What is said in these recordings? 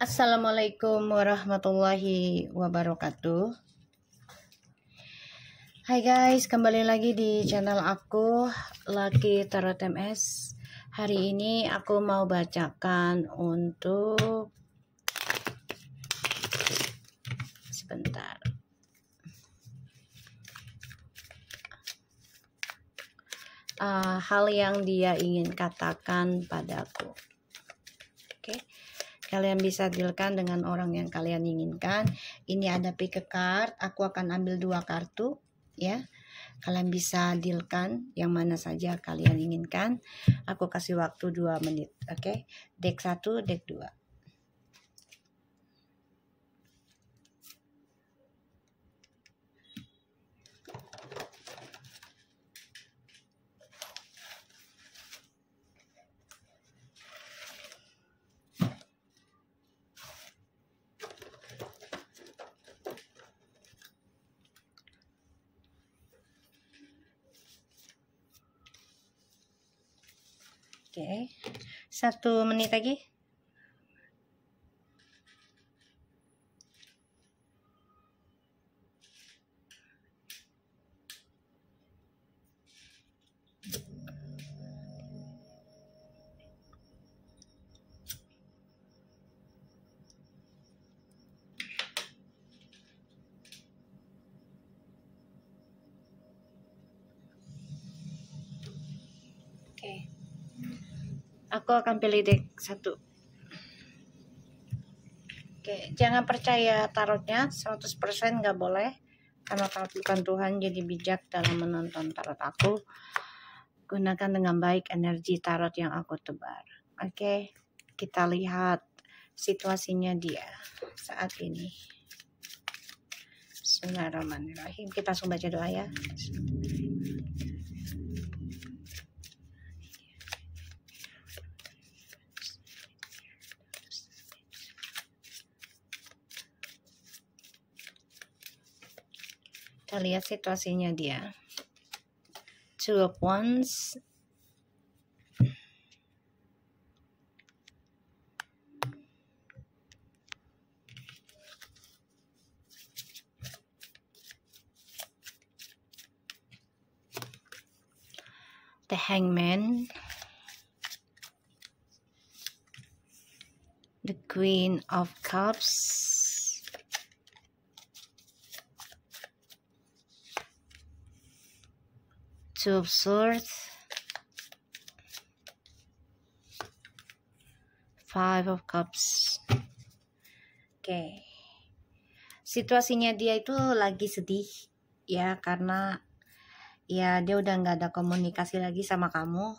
Assalamualaikum warahmatullahi wabarakatuh. Hai guys, kembali lagi di channel aku Lucky Tarot MS. Hari ini aku mau bacakan untuk sebentar. Hal yang dia ingin katakan padaku. Oke. Kalian bisa dealkan dengan orang yang kalian inginkan. Ini ada pick a card. Aku akan ambil 2 kartu, ya. Kalian bisa dealkan yang mana saja kalian inginkan. Aku kasih waktu 2 menit, oke. Deck 1, deck 2. Oke, 1 menit lagi. Oke. Aku akan pilih deck 1. Oke, jangan percaya tarotnya 100%, nggak boleh. Karena tarot bukan Tuhan, jadi bijak dalam menonton tarot aku. Gunakan dengan baik energi tarot yang aku tebar. Oke, kita lihat situasinya dia saat ini. Bismillahirrahmanirrahim. Kita langsung baca doa ya. Kita lihat situasinya dia. 2 of Wands, the Hangman, the Queen of Cups, Two of Swords, 5 of Cups. Oke. Situasinya dia itu lagi sedih ya, karena ya dia udah nggak ada komunikasi lagi sama kamu,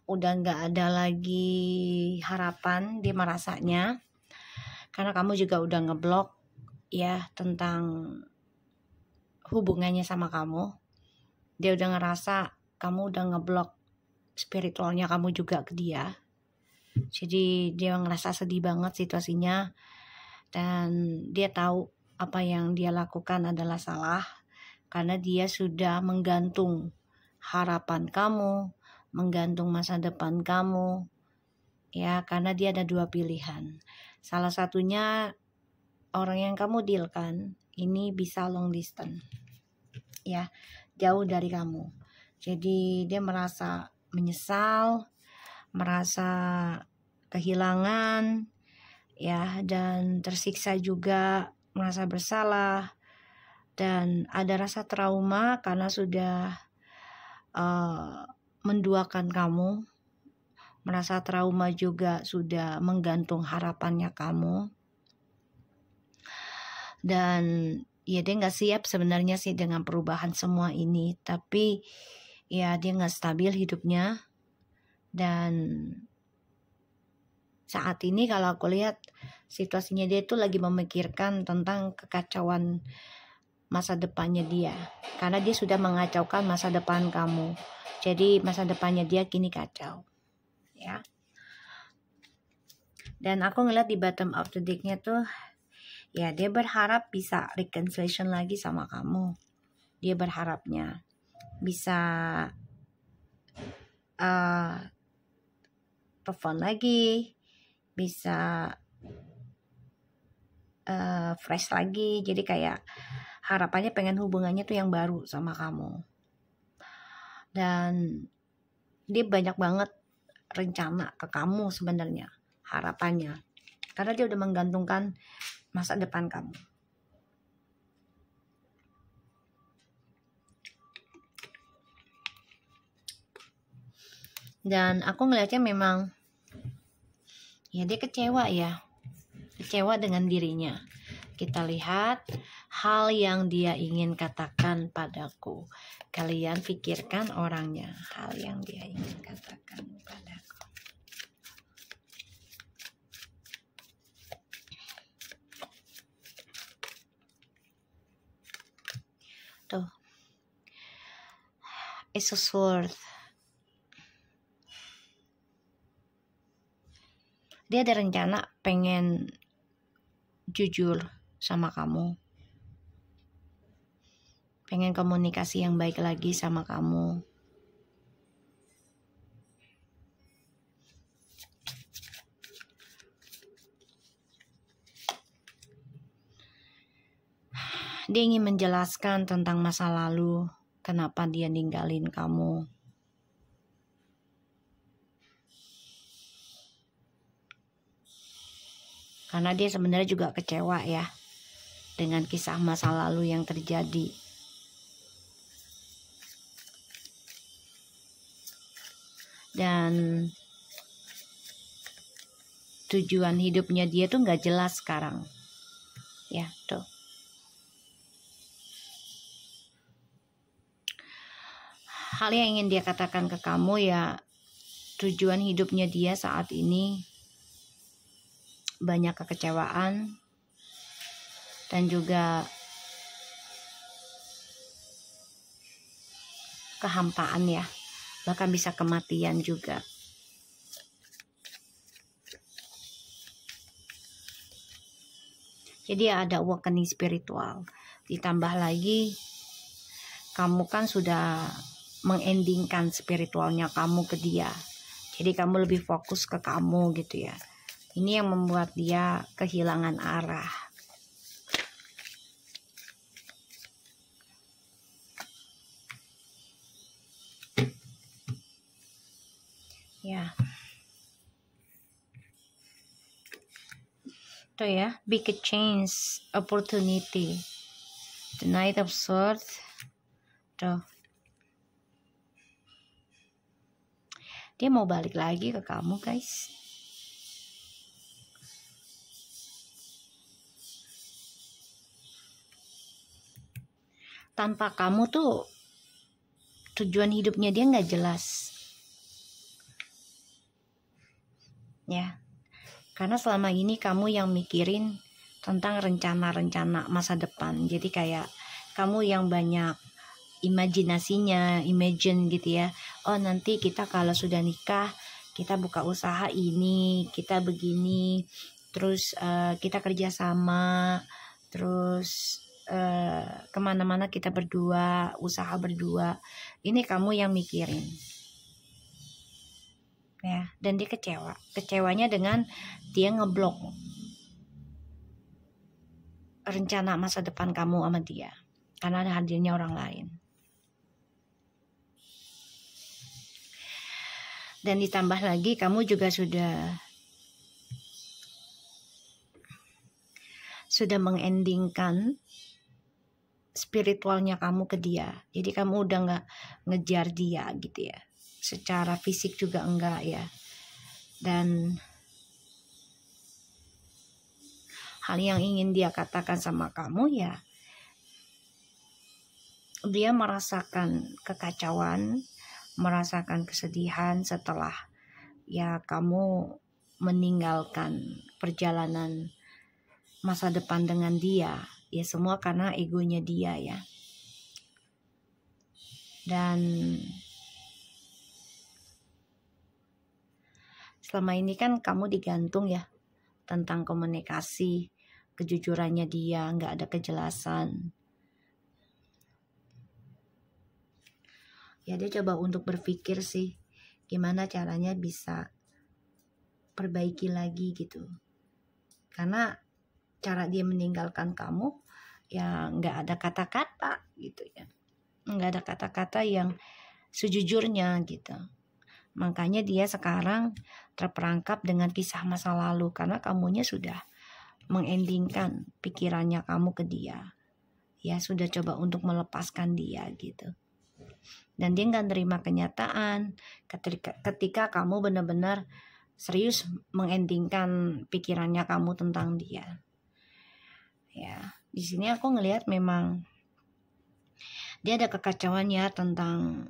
udah nggak ada lagi harapan dia merasanya, karena kamu juga udah ngeblok ya tentang hubungannya sama kamu. Dia udah ngerasa kamu udah ngeblok spiritualnya kamu juga ke dia. Jadi dia ngerasa sedih banget situasinya, dan dia tahu apa yang dia lakukan adalah salah, karena dia sudah menggantung harapan kamu, menggantung masa depan kamu, ya, karena dia ada 2 pilihan. Salah satunya orang yang kamu dealkan ini bisa long distance, ya, jauh dari kamu. Jadi dia merasa menyesal, merasa kehilangan, ya, dan tersiksa juga, merasa bersalah, dan ada rasa trauma karena sudah menduakan kamu, merasa trauma juga sudah menggantung harapannya kamu, dan ya dia nggak siap sebenarnya sih dengan perubahan semua ini, tapi ya dia nggak stabil hidupnya. Dan saat ini kalau aku lihat situasinya dia itu lagi memikirkan tentang kekacauan masa depannya dia, karena dia sudah mengacaukan masa depan kamu. Jadi masa depannya dia kini kacau, ya. Dan aku ngeliat di bottom of the decknya tuh, ya dia berharap bisa reconciliation lagi sama kamu. Dia berharapnya bisa telepon lagi, bisa fresh lagi. Jadi kayak harapannya pengen hubungannya tuh yang baru sama kamu. Dan dia banyak banget rencana ke kamu sebenarnya, harapannya. Karena dia udah menggantungkan masa depan kamu. Dan aku ngelihatnya memang ya dia kecewa ya. Kecewa dengan dirinya. Kita lihat hal yang dia ingin katakan padaku. Kalian pikirkan orangnya, hal yang dia ingin katakan padaku. Tuh. It's a sword. Dia ada rencana pengen jujur sama kamu. Pengen komunikasi yang baik lagi sama kamu. Dia ingin menjelaskan tentang masa lalu, kenapa dia ninggalin kamu. Karena dia sebenarnya juga kecewa ya dengan kisah masa lalu yang terjadi. Dan tujuan hidupnya dia tuh gak jelas sekarang. Ya, tuh. Hal yang ingin dia katakan ke kamu ya, tujuan hidupnya dia saat ini banyak kekecewaan dan juga kehampaan ya, bahkan bisa kematian juga. Jadi ada awakening spiritual. Ditambah lagi kamu kan sudah mengendingkan spiritualnya kamu ke dia. Jadi kamu lebih fokus ke kamu gitu ya. Ini yang membuat dia kehilangan arah. Ya. Tuh ya, big change, opportunity. The Knight of Swords. Tuh. Dia mau balik lagi ke kamu, guys. Tanpa kamu tuh tujuan hidupnya dia nggak jelas. Ya. Karena selama ini kamu yang mikirin tentang rencana-rencana masa depan. Jadi kayak kamu yang banyak imajinasinya, imagine gitu ya. Oh nanti kita kalau sudah nikah, kita buka usaha ini, kita begini, terus kita kerjasama, terus kemana-mana kita berdua, usaha berdua. Ini kamu yang mikirin. Ya, dan dia kecewanya dengan dia ngeblok rencana masa depan kamu sama dia karena ada hadirnya orang lain. Dan ditambah lagi kamu juga sudah mengendingkan spiritualnya kamu ke dia. Jadi kamu udah nggak ngejar dia gitu ya. Secara fisik juga enggak ya. Dan hal yang ingin dia katakan sama kamu ya, dia merasakan kekacauan, merasakan kesedihan setelah ya kamu meninggalkan perjalanan masa depan dengan dia. Ya semua karena egonya dia ya. Dan selama ini kan kamu digantung ya tentang komunikasi, kejujurannya dia, nggak ada kejelasan. Ya dia coba untuk berpikir sih gimana caranya bisa perbaiki lagi gitu. Karena cara dia meninggalkan kamu, ya nggak ada kata-kata gitu ya, nggak ada kata-kata yang sejujurnya gitu. Makanya dia sekarang terperangkap dengan kisah masa lalu karena kamunya sudah mengendingkan pikirannya kamu ke dia. Ya sudah coba untuk melepaskan dia gitu. Dan dia nggak terima kenyataan ketika kamu benar-benar serius mengendingkan pikirannya kamu tentang dia. Ya, di sini aku ngelihat memang dia ada kekacauan ya tentang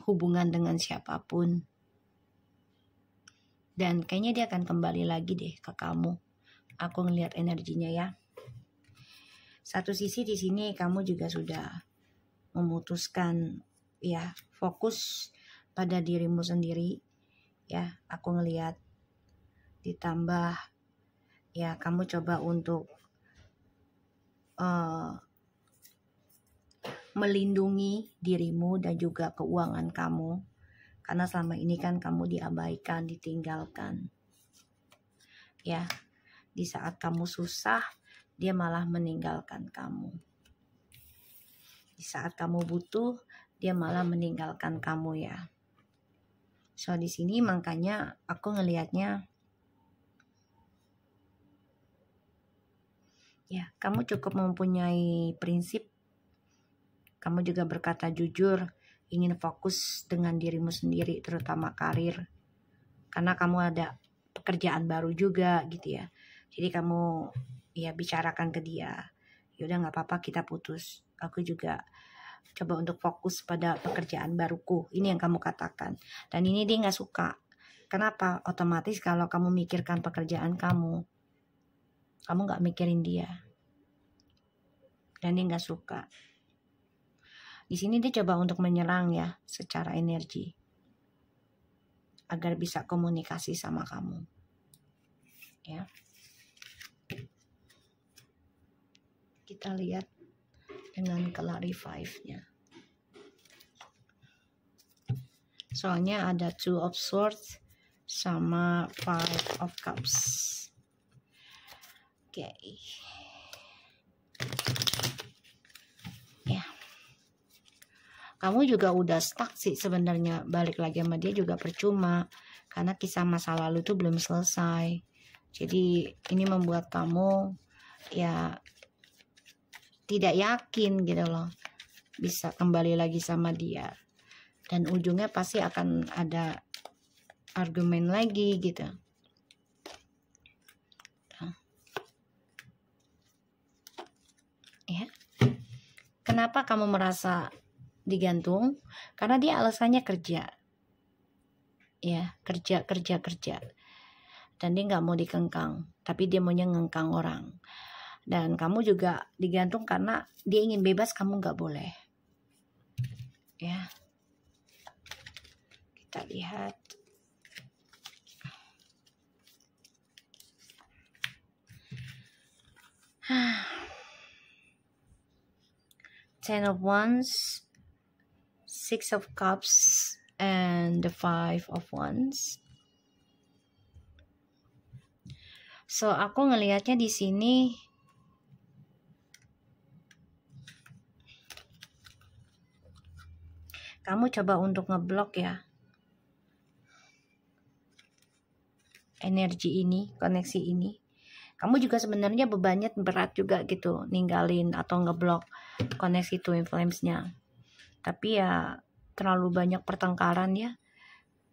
hubungan dengan siapapun. Dan kayaknya dia akan kembali lagi deh ke kamu. Aku ngelihat energinya ya. Satu sisi di sini kamu juga sudah memutuskan ya fokus pada dirimu sendiri ya. Aku ngelihat ditambah ya kamu coba untuk melindungi dirimu dan juga keuangan kamu. Karena selama ini kan kamu diabaikan, ditinggalkan. Ya, di saat kamu susah, dia malah meninggalkan kamu. Di saat kamu butuh, dia malah meninggalkan kamu ya. So di sini makanya aku ngelihatnya ya, kamu cukup mempunyai prinsip. Kamu juga berkata jujur, ingin fokus dengan dirimu sendiri, terutama karir. Karena kamu ada pekerjaan baru juga gitu ya. Jadi kamu ya bicarakan ke dia. Yaudah gak apa-apa kita putus. Aku juga coba untuk fokus pada pekerjaan baruku. Ini yang kamu katakan. Dan ini dia gak suka. Kenapa? Otomatis kalau kamu mikirkan pekerjaan kamu gak mikirin dia. Dan dia gak suka. Di sini dia coba untuk menyerang ya secara energi agar bisa komunikasi sama kamu. Ya. Kita lihat dengan clarify-nya. Soalnya ada 2 of Swords sama 5 of Cups. Oke. Ya. Kamu juga udah stuck sih sebenarnya, balik lagi sama dia juga percuma karena kisah masa lalu itu belum selesai. Jadi ini membuat kamu ya tidak yakin gitu loh bisa kembali lagi sama dia. Dan ujungnya pasti akan ada argumen lagi gitu. Ya. Kenapa kamu merasa digantung? Karena dia alasannya kerja. Ya, kerja. Dan dia nggak mau dikengkang, tapi dia maunya ngengkang orang. Dan kamu juga digantung karena dia ingin bebas, kamu nggak boleh. Ya. Kita lihat. Ten of Wands, 6 of Cups, and the 5 of Wands. So aku ngelihatnya di sini kamu coba untuk ngeblok ya energi ini, koneksi ini. Kamu juga sebenarnya bebannya berat juga gitu, ninggalin atau ngeblok koneksi twin flames-nya. Tapi ya terlalu banyak pertengkaran ya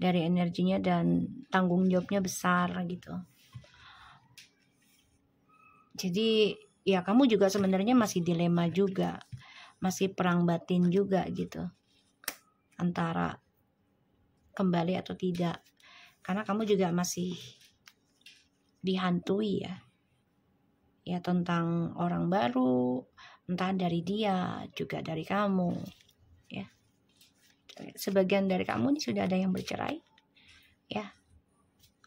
dari energinya dan tanggung jawabnya besar gitu. Jadi ya kamu juga sebenarnya masih dilema juga, masih perang batin juga gitu antara kembali atau tidak, karena kamu juga masih dihantui ya tentang orang baru, entah dari dia juga dari kamu ya. Sebagian dari kamu ini sudah ada yang bercerai ya.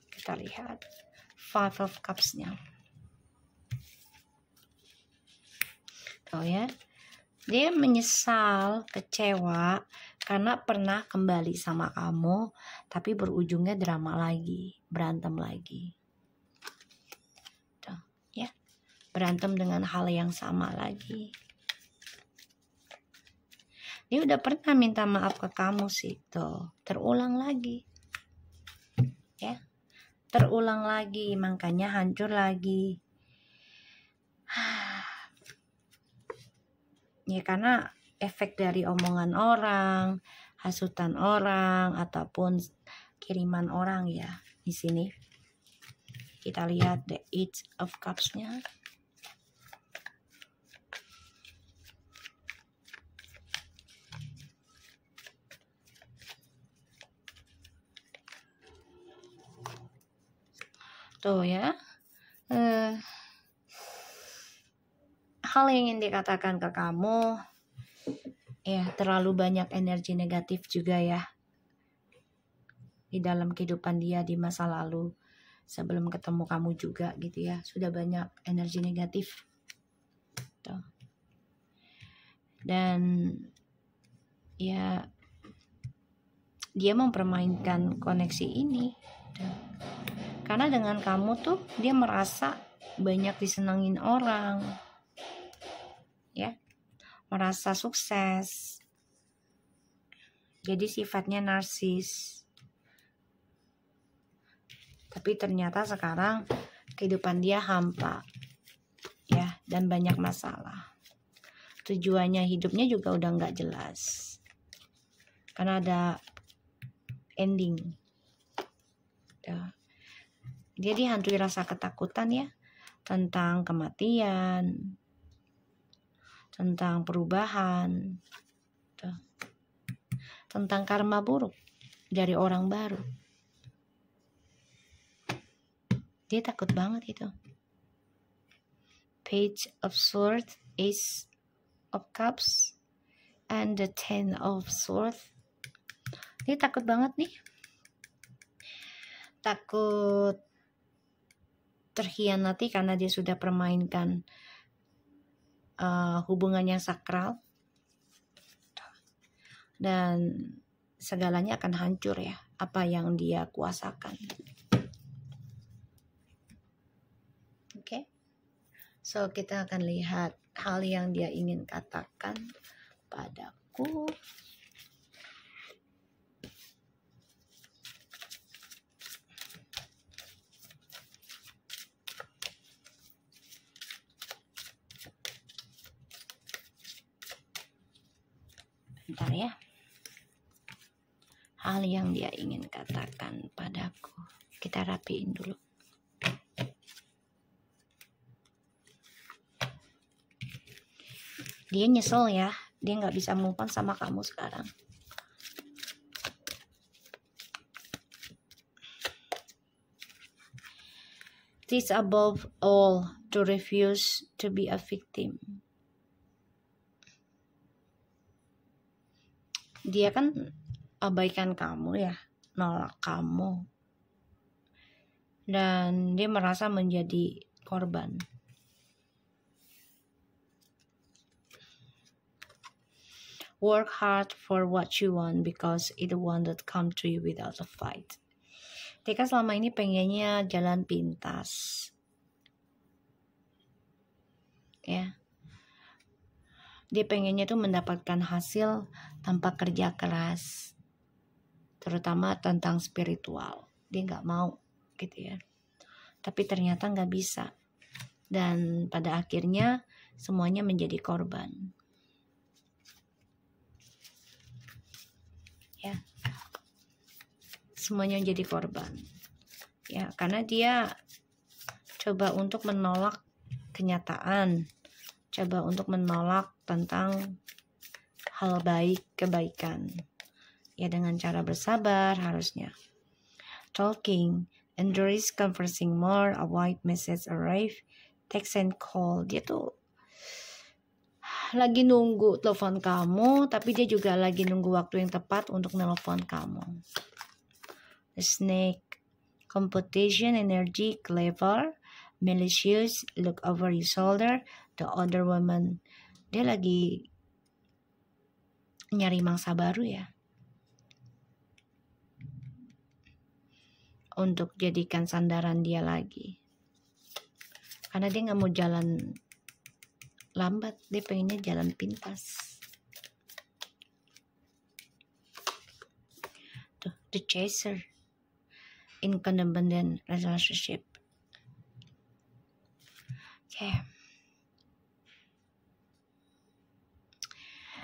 Kita lihat 5 of Cups-nya. Oh ya, dia menyesal, kecewa karena pernah kembali sama kamu, tapi berujungnya drama lagi, berantem lagi. Tuh, ya. berantem dengan hal yang sama lagi. Dia udah pernah minta maaf ke kamu sih, tuh terulang lagi, ya, terulang lagi, makanya hancur lagi. Ya karena efek dari omongan orang, hasutan orang, ataupun kiriman orang ya. Di sini kita lihat the Eight of Cups-nya. Tuh ya. Hal yang ingin dikatakan ke kamu, ya terlalu banyak energi negatif juga ya di dalam kehidupan dia di masa lalu sebelum ketemu kamu juga gitu ya. Sudah banyak energi negatif tuh. Dan ya dia mempermainkan koneksi ini tuh. Karena dengan kamu tuh dia merasa banyak disenangin orang, ya, merasa sukses. Jadi sifatnya narsis. Tapi ternyata sekarang kehidupan dia hampa, ya, dan banyak masalah. Tujuannya hidupnya juga udah nggak jelas, karena ada ending. Dia dihantui rasa ketakutan ya, tentang kematian, tentang perubahan, tentang karma buruk dari orang baru. Dia takut banget itu. Page of Swords, Ace of Cups, and the Ten of Swords. Dia takut banget nih. Takut terkhianati karena dia sudah permainkan hubungan yang sakral. Dan segalanya akan hancur ya, apa yang dia kuasakan. Oke. So kita akan lihat hal yang dia ingin katakan padaku. Bentar ya. Hal yang dia ingin katakan padaku. Kita rapiin dulu. Dia nyesel ya. Dia gak bisa move on sama kamu sekarang. It is above all to refuse to be a victim. Dia kan abaikan kamu ya, nolak kamu, dan dia merasa menjadi korban. Work hard for what you want because it won't come to you without a fight. Dia kan selama ini pengennya jalan pintas, ya. Dia pengennya tuh mendapatkan hasil tanpa kerja keras, terutama tentang spiritual. Dia nggak mau gitu ya. Tapi ternyata nggak bisa. Dan pada akhirnya semuanya menjadi korban. Ya. Semuanya menjadi korban. Ya, karena dia coba untuk menolak kenyataan. Coba untuk menolak tentang hal baik, kebaikan. Ya, dengan cara bersabar harusnya. Talking, endurance, conversing more, avoid message arrive, text and call. Dia tuh lagi nunggu telepon kamu, tapi dia juga lagi nunggu waktu yang tepat untuk nelpon kamu. The snake, competition, energy, clever, malicious, look over your shoulder. The other woman, dia lagi nyari mangsa baru ya, untuk jadikan sandaran dia lagi. karena dia nggak mau jalan lambat, dia pengennya jalan pintas. Tuh, the chaser in codependent relationship.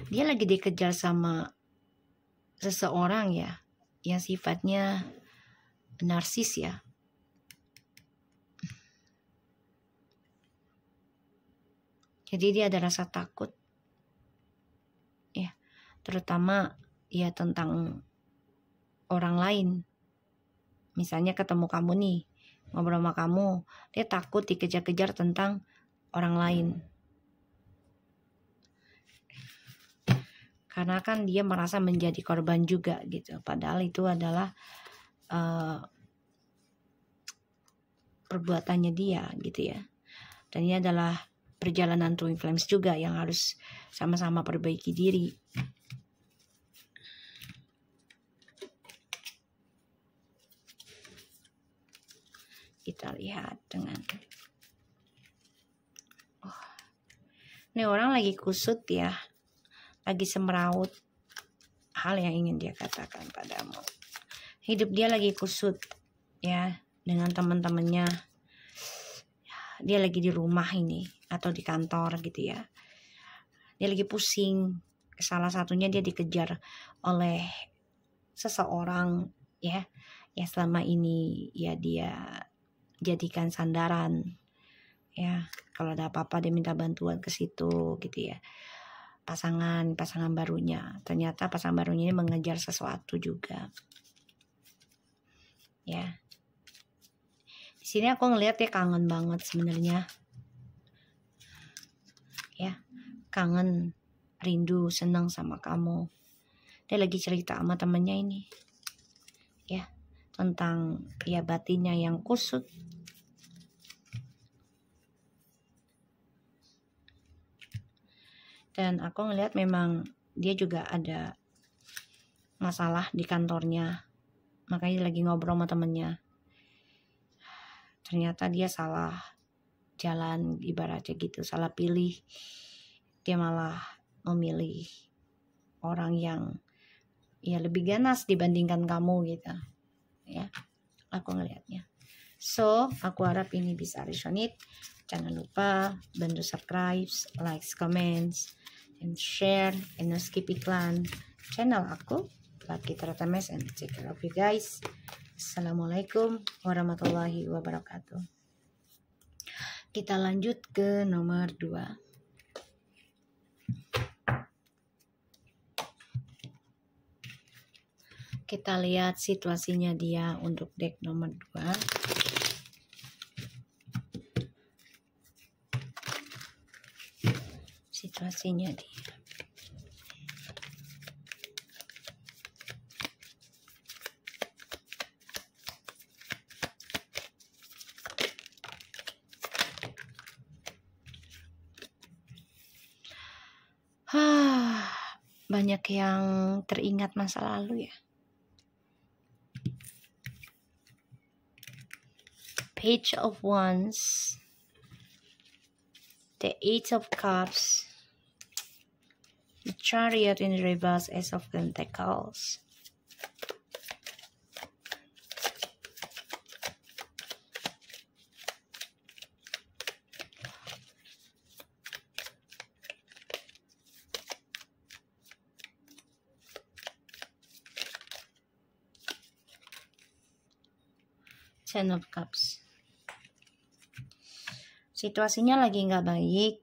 Dia lagi dikejar sama seseorang ya, yang sifatnya narsis ya. Jadi dia ada rasa takut ya, terutama ya tentang orang lain. Misalnya ketemu kamu nih, ngobrol sama kamu, dia takut dikejar-kejar tentang orang lain. Karena kan dia merasa menjadi korban juga gitu. Padahal itu adalah perbuatannya dia gitu ya. Dan ini adalah perjalanan twin flames juga yang harus sama-sama perbaiki diri. Kita lihat dengan ini orang lagi kusut ya, lagi semeraut hal yang ingin dia katakan padamu. Hidup dia lagi kusut ya dengan teman-temannya. Dia lagi di rumah ini atau di kantor gitu ya. Dia lagi pusing. Salah satunya dia dikejar oleh seseorang ya, yang selama ini ya dia jadikan sandaran ya. Kalau ada apa-apa dia minta bantuan ke situ gitu ya. Pasangan barunya, ternyata pasangan barunya ini mengejar sesuatu juga ya. Di sini aku ngelihat dia kangen banget sebenarnya ya, kangen, rindu, senang sama kamu. Dia lagi cerita sama temennya ini ya, tentang ya batinnya yang kusut. Dan aku ngelihat memang dia juga ada masalah di kantornya. Makanya dia lagi ngobrol sama temennya. Ternyata dia salah jalan, ibaratnya gitu, salah pilih. Dia malah memilih orang yang ya lebih ganas dibandingkan kamu gitu. Ya, aku ngelihatnya. So, aku harap ini bisa resonate. Jangan lupa bantu subscribe, like, comments, and share, and no skip iklan channel aku, Lucky Tratames, and take care of you guys. Assalamualaikum warahmatullahi wabarakatuh. Kita lanjut ke nomor 2. Kita lihat situasinya dia untuk deck nomor 2. Situasinya dia. Banyak yang teringat masa lalu ya. Page of Wands, the Eight of Cups, the Chariot in reverse, Ace of Pentacles. Ten of Cups. Situasinya lagi nggak baik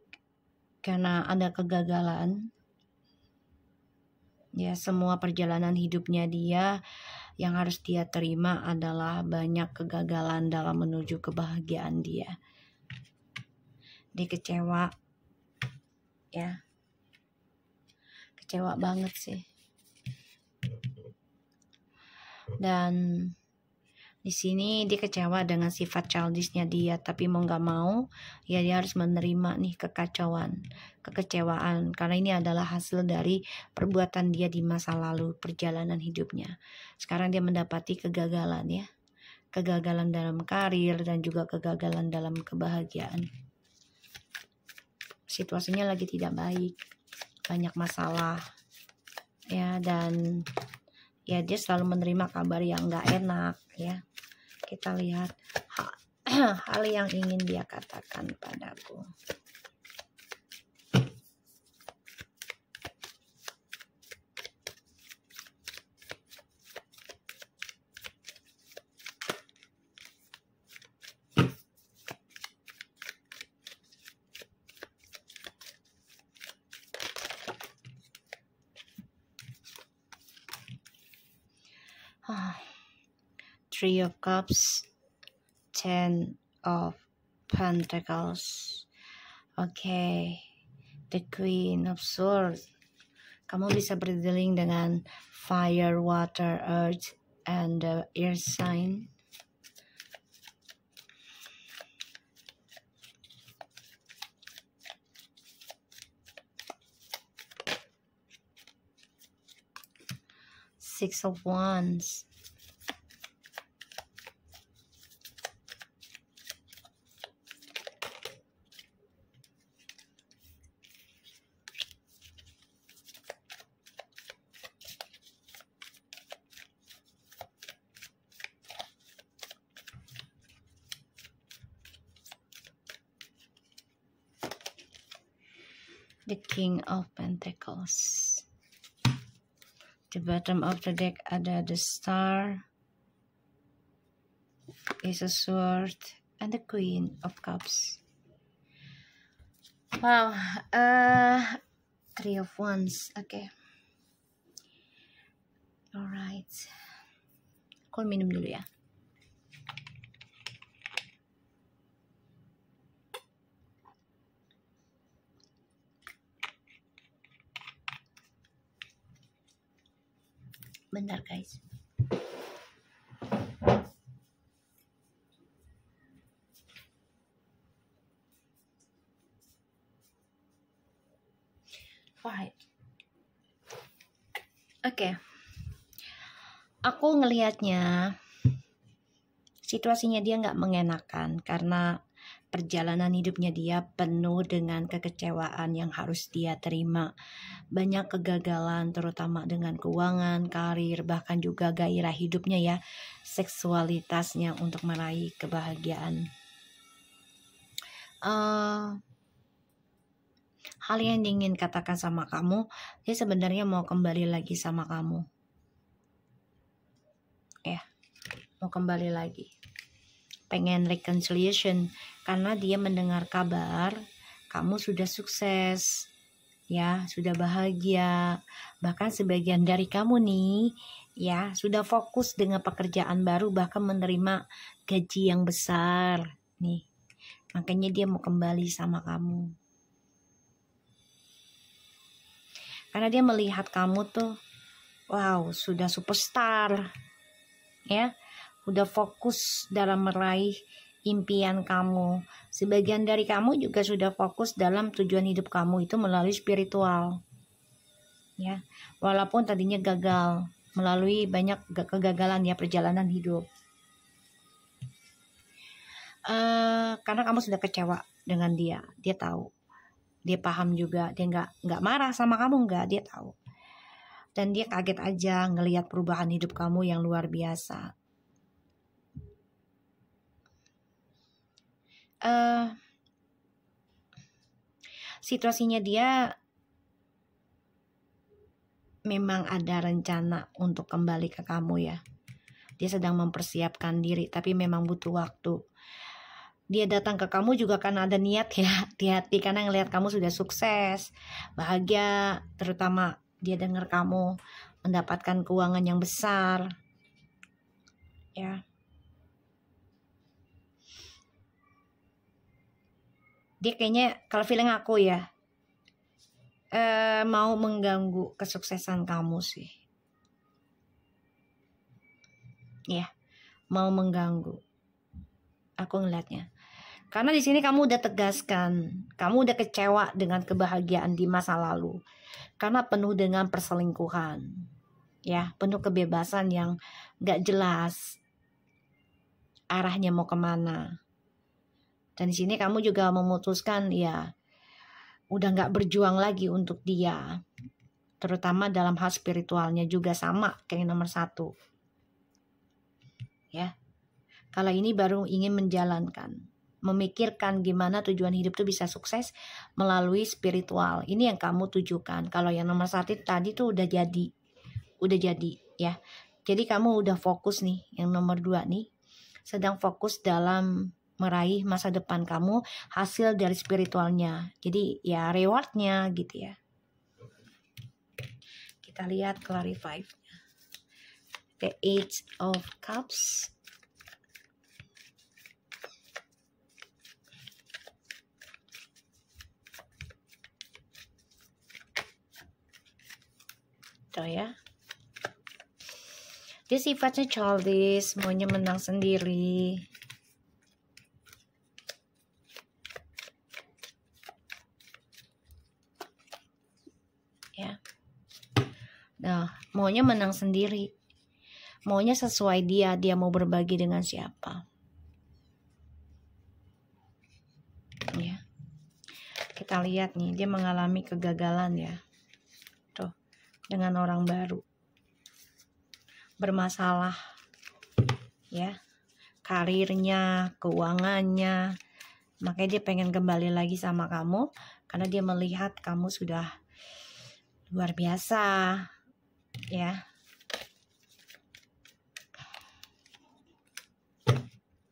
karena ada kegagalan. Ya, semua perjalanan hidupnya dia yang harus dia terima adalah banyak kegagalan dalam menuju kebahagiaan dia. Dia kecewa. Ya. Kecewa banget sih. Dan di sini dia kecewa dengan sifat childishnya dia, tapi mau nggak mau ya dia harus menerima nih kekecewaan, karena ini adalah hasil dari perbuatan dia di masa lalu, perjalanan hidupnya. Sekarang dia mendapati kegagalan ya, kegagalan dalam karir dan juga kegagalan dalam kebahagiaan. Situasinya lagi tidak baik, banyak masalah ya, dan ya dia selalu menerima kabar yang nggak enak ya. Kita lihat hal yang ingin dia katakan padaku. Three of Cups, Ten of Pentacles. Oke, The Queen of Swords. Kamu bisa berdealing dengan fire, water, earth, and the air sign. Six of Wands. The King of Pentacles. The bottom of the deck ada the Star, Ace of Swords, and the Queen of Cups. Wow, Three of Wands. Okay. Alright. Aku minum dulu ya. Bentar guys. Alright. Oke. Aku ngelihatnya situasinya dia nggak mengenakan karena perjalanan hidupnya dia penuh dengan kekecewaan yang harus dia terima. Banyak kegagalan terutama dengan keuangan, karir, bahkan juga gairah hidupnya ya, seksualitasnya untuk meraih kebahagiaan. Hal yang ingin katakan sama kamu, dia sebenarnya mau kembali lagi sama kamu. Ya, mau kembali lagi. Pengen reconciliation karena dia mendengar kabar kamu sudah sukses. Ya, sudah bahagia. Bahkan sebagian dari kamu nih, ya, sudah fokus dengan pekerjaan baru, bahkan menerima gaji yang besar. Nih, makanya dia mau kembali sama kamu. Karena dia melihat kamu tuh, wow, sudah superstar. Ya, udah fokus dalam meraih impian kamu. Sebagian dari kamu juga sudah fokus dalam tujuan hidup kamu itu melalui spiritual. Ya, walaupun tadinya gagal melalui banyak kegagalan ya perjalanan hidup. Karena kamu sudah kecewa dengan dia tahu, dia paham juga, dia nggak marah sama kamu, dia tahu, dan dia kaget aja ngelihat perubahan hidup kamu yang luar biasa. Situasinya dia memang ada rencana untuk kembali ke kamu ya. Dia sedang mempersiapkan diri, tapi memang butuh waktu. Dia datang ke kamu juga karena ada niat ya, hati-hati karena ngelihat kamu sudah sukses, bahagia, terutama dia dengar kamu mendapatkan keuangan yang besar. Ya. Dia kayaknya kalau feeling aku ya mau mengganggu kesuksesan kamu sih. Ya, mau mengganggu. Aku ngelihatnya. Karena di sini kamu udah tegaskan, kamu udah kecewa dengan kebahagiaan di masa lalu. Karena penuh dengan perselingkuhan. Ya, penuh kebebasan yang gak jelas. arahnya mau kemana. Dan di sini kamu juga memutuskan ya udah nggak berjuang lagi untuk dia, terutama dalam hal spiritualnya juga sama kayak nomor 1 ya. Kalau ini baru ingin menjalankan, memikirkan gimana tujuan hidup itu bisa sukses melalui spiritual. Ini yang kamu tujukan. Kalau yang nomor 1 tadi tuh udah jadi ya. Jadi kamu udah fokus nih. Yang nomor 2 nih sedang fokus dalam meraih masa depan kamu, hasil dari spiritualnya. Jadi ya rewardnya gitu ya. Kita lihat clarify. The 8 of Cups. Tuh ya. Dia sifatnya childish, maunya menang sendiri. Ya. Nah, maunya menang sendiri. Maunya sesuai dia mau berbagi dengan siapa. Ya. Kita lihat nih, dia mengalami kegagalan ya. Tuh, dengan orang baru. Bermasalah ya. Karirnya, keuangannya. Makanya dia pengen kembali lagi sama kamu karena dia melihat kamu sudah luar biasa ya.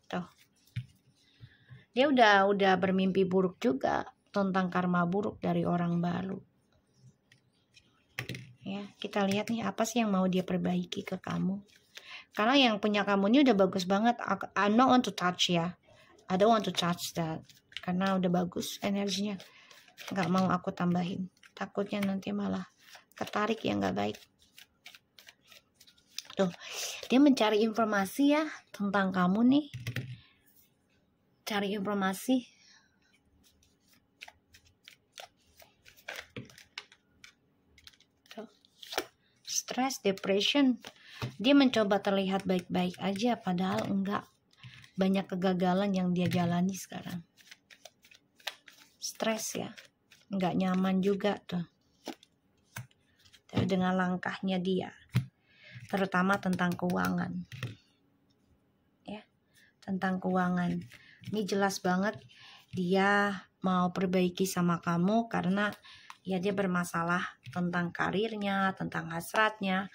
Tuh. Dia udah bermimpi buruk juga tentang karma buruk dari orang baru. Ya, kita lihat nih apa sih yang mau dia perbaiki ke kamu. Karena yang punya kamu ini udah bagus banget. I don't want to touch ya. I don't want to touch that. Karena udah bagus energinya. Gak mau aku tambahin. Takutnya nanti malah ketarik yang gak baik. Tuh, dia mencari informasi ya tentang kamu nih. Cari informasi. Tuh. Stress, depression. Dia mencoba terlihat baik-baik aja padahal enggak. Banyak kegagalan yang dia jalani sekarang. Stres ya. Enggak nyaman juga tuh. Dengan langkahnya dia. Terutama tentang keuangan. Ya. Tentang keuangan. Ini jelas banget dia mau perbaiki sama kamu karena ya dia bermasalah tentang karirnya, tentang hasratnya.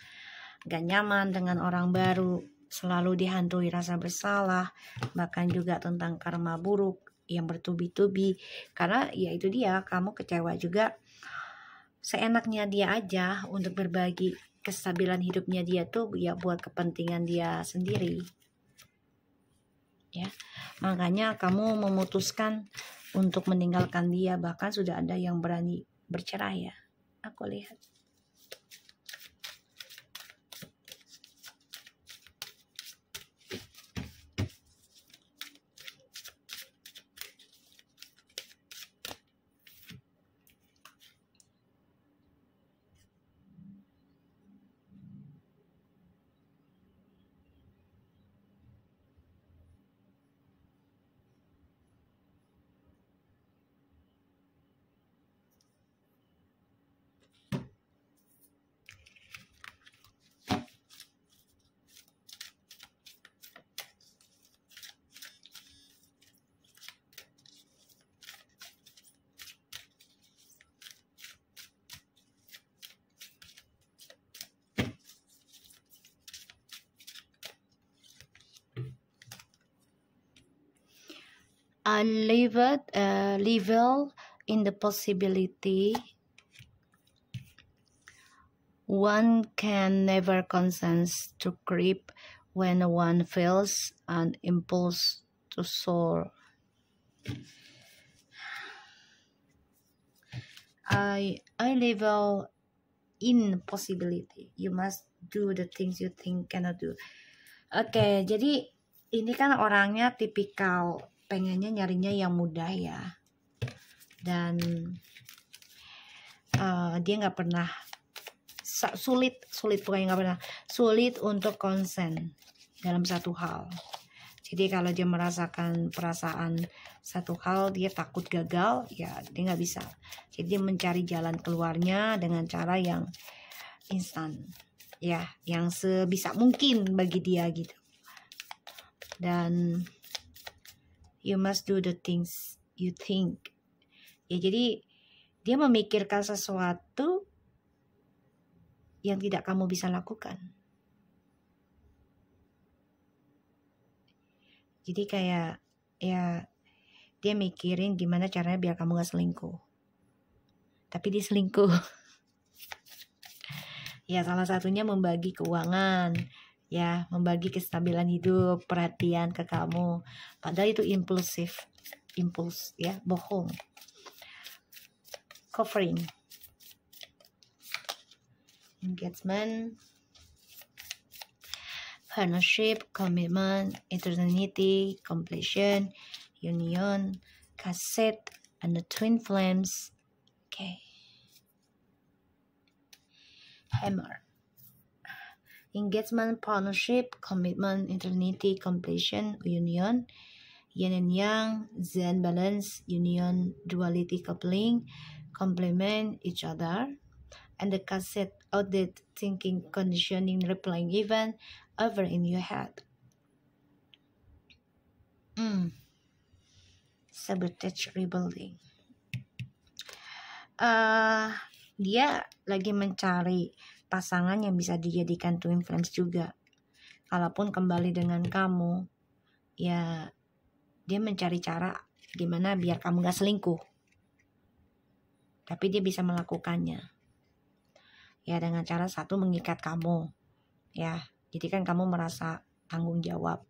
Gak nyaman dengan orang baru, selalu dihantui rasa bersalah, bahkan juga tentang karma buruk yang bertubi-tubi. Karena ya itu dia, kamu kecewa juga. Seenaknya dia aja untuk berbagi kestabilan hidupnya dia tuh ya buat kepentingan dia sendiri. Ya, makanya kamu memutuskan untuk meninggalkan dia, bahkan sudah ada yang berani bercerai ya. Aku lihat. Level in the possibility. One can never consent to creep when one feels an impulse to soar. I level in possibility. You must do the things you think cannot do. Oke, jadi ini kan orangnya tipikal pengennya nyarinya yang mudah ya, dan dia nggak pernah sulit bukan nggak pernah sulit untuk konsen dalam satu hal. Jadi kalau dia merasakan perasaan satu hal, dia takut gagal, ya dia nggak bisa. Jadi dia mencari jalan keluarnya dengan cara yang instan, ya, yang sebisa mungkin bagi dia gitu. Dan you must do the things you think. Ya, jadi dia memikirkan sesuatu yang tidak kamu bisa lakukan. Jadi kayak ya dia mikirin gimana caranya biar kamu gak selingkuh. Tapi dia selingkuh. Ya salah satunya membagi keuangan, ya membagi kestabilan hidup, perhatian ke kamu. Padahal itu impuls, ya, bohong. Covering. Engagement, partnership, commitment, eternity, completion, union, cassette, and the twin flames. Okay. Hammer. Engagement, partnership, commitment, eternity, completion, union, yin and yang, zen, balance, union, duality, coupling, complement each other. And the cassette, outdated thinking, conditioning, replying even over in your head. Sabotage, rebuilding. Dia lagi mencari pasangan yang bisa dijadikan twin flames juga. Kalaupun kembali dengan kamu, ya dia mencari cara gimana biar kamu gak selingkuh. Tapi dia bisa melakukannya. Ya dengan cara satu, mengikat kamu, ya jadi kan kamu merasa tanggung jawab,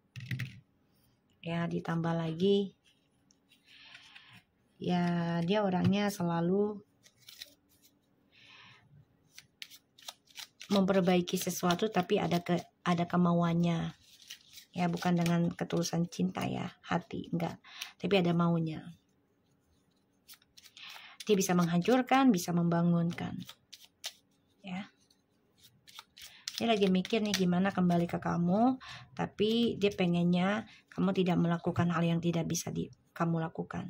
ya ditambah lagi ya dia orangnya selalu memperbaiki sesuatu, tapi ada kemauannya, ya bukan dengan ketulusan cinta ya, hati enggak, tapi ada maunya. Dia bisa menghancurkan, bisa membangunkan. Ya, dia lagi mikir nih gimana kembali ke kamu, tapi dia pengennya kamu tidak melakukan hal yang tidak bisa kamu lakukan.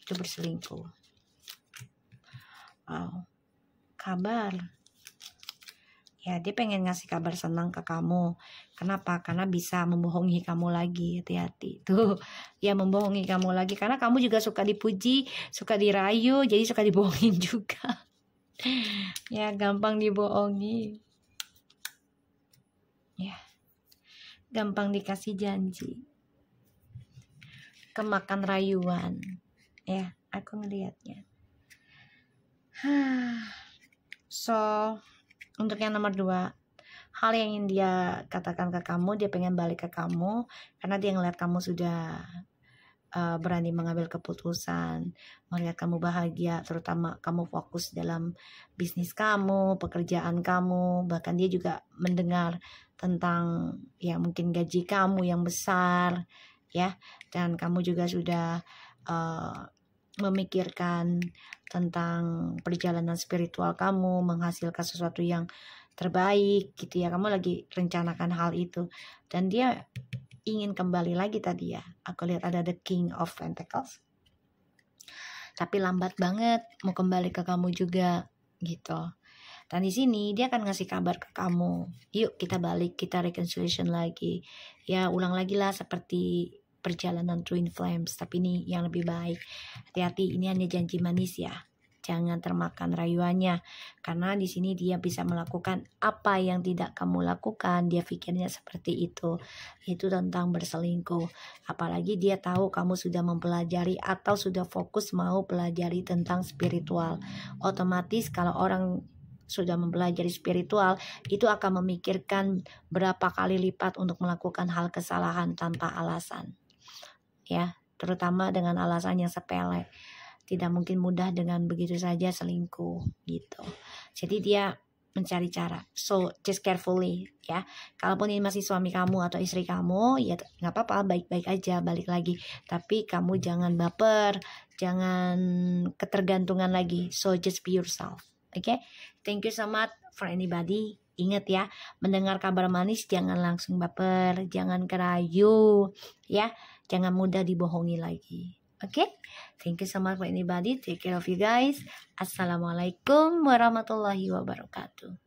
Itu berselingkuh. Wow. Kabar. Ya, dia pengen ngasih kabar senang ke kamu. Kenapa? Karena bisa membohongi kamu lagi. Hati-hati. Tuh, ya membohongi kamu lagi. Karena kamu juga suka dipuji, suka dirayu, jadi suka dibohongin juga. Ya, gampang dibohongi. Ya, gampang dikasih janji. Kemakan rayuan. Ya, aku ngelihatnya. So, untuk yang nomor 2, hal yang ingin dia katakan ke kamu, dia pengen balik ke kamu karena dia ngeliat kamu sudah berani mengambil keputusan, melihat kamu bahagia, terutama kamu fokus dalam bisnis kamu, pekerjaan kamu, bahkan dia juga mendengar tentang ya mungkin gaji kamu yang besar, ya, dan kamu juga sudah memikirkan tentang perjalanan spiritual kamu, menghasilkan sesuatu yang terbaik gitu ya, kamu lagi rencanakan hal itu, dan dia ingin kembali lagi tadi ya. Aku lihat ada the King of Pentacles. Tapi lambat banget mau kembali ke kamu juga gitu. Dan di sini dia akan ngasih kabar ke kamu. Yuk kita balik, kita reconciliation lagi. Ya ulang lagi lah seperti perjalanan twin flames, tapi ini yang lebih baik. Hati-hati, ini hanya janji manis ya. Jangan termakan rayuannya, karena di sini dia bisa melakukan apa yang tidak kamu lakukan. Dia pikirnya seperti itu tentang berselingkuh. Apalagi dia tahu kamu sudah mempelajari atau sudah fokus mau pelajari tentang spiritual. Otomatis kalau orang sudah mempelajari spiritual, itu akan memikirkan berapa kali lipat untuk melakukan hal kesalahan tanpa alasan. Ya, terutama dengan alasan yang sepele. Tidak mungkin mudah dengan begitu saja selingkuh gitu. Jadi dia mencari cara. So just carefully ya. Kalaupun ini masih suami kamu atau istri kamu, ya nggak apa-apa, baik-baik aja, balik lagi. Tapi kamu jangan baper, jangan ketergantungan lagi. So just be yourself. Okay? Thank you so much for anybody. Ingat ya, mendengar kabar manis jangan langsung baper, jangan kerayu, ya, jangan mudah dibohongi lagi. Oke, thank you so much for anybody. Take care of you guys. Assalamualaikum warahmatullahi wabarakatuh.